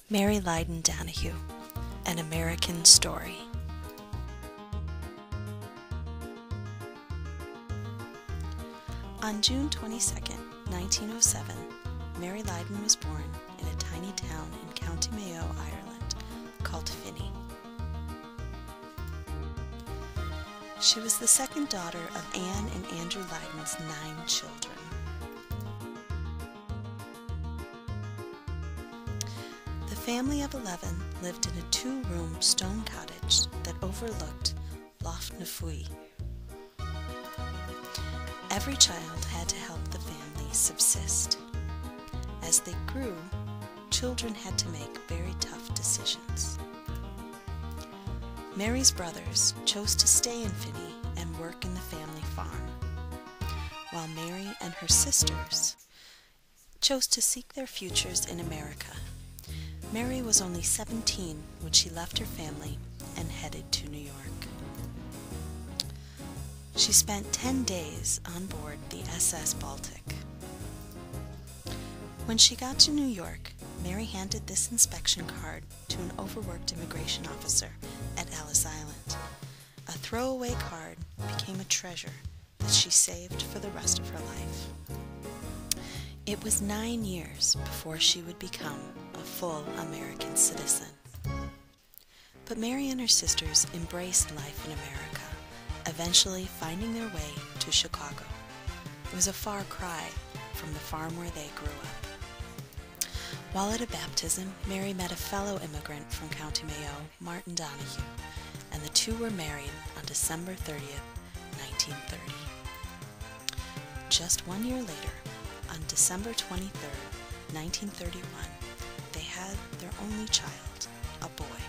Mary LydonDonohue, An American Story. On June 22, 1907, Mary Lydon was born in a tiny town in County Mayo, Ireland, called Finney. She was the second daughter of Anne and Andrew Lydon's 9 children. The family of 11 lived in a 2-room stone cottage that overlooked Lough Nefoe. Every child had to help the family subsist. As they grew, children had to make very tough decisions. Mary's brothers chose to stay in Finney and work in the family farm, while Mary and her sisters chose to seek their futures in America. Mary was only 17 when she left her family and headed to New York. She spent 10 days on board the SS Baltic. When she got to New York, Mary handed this inspection card to an overworked immigration officer at Ellis Island. A throwaway card became a treasure that she saved for the rest of her life. It was 9 years before she would become a full American citizen. But Mary and her sisters embraced life in America, eventually finding their way to Chicago. It was a far cry from the farm where they grew up. While at a baptism, Mary met a fellow immigrant from County Mayo, Martin Donohue, and the two were married on December 30th, 1930. Just 1 year later, on December 23rd, 1931, they had their only child, a boy,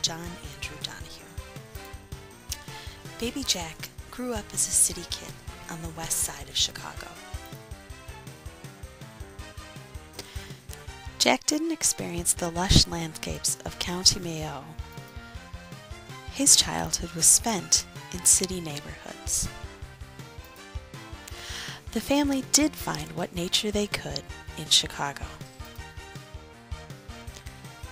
John Andrew Donohue. Baby Jack grew up as a city kid on the west side of Chicago. Jack didn't experience the lush landscapes of County Mayo. His childhood was spent in city neighborhoods. The family did find what nature they could in Chicago.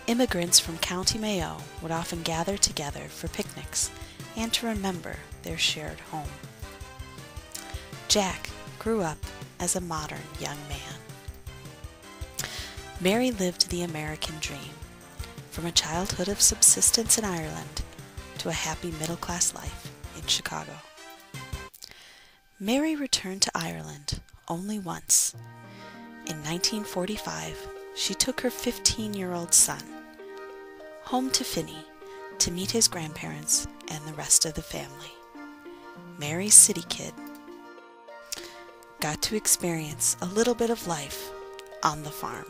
Immigrants from County Mayo would often gather together for picnics and to remember their shared home. Jack grew up as a modern young man. Mary lived the American dream, from a childhood of subsistence in Ireland to a happy middle-class life in Chicago. Mary returned to Ireland only once. In 1945, she took her 15-year-old son home to Finney to meet his grandparents and the rest of the family. Mary's city kid got to experience a little bit of life on the farm.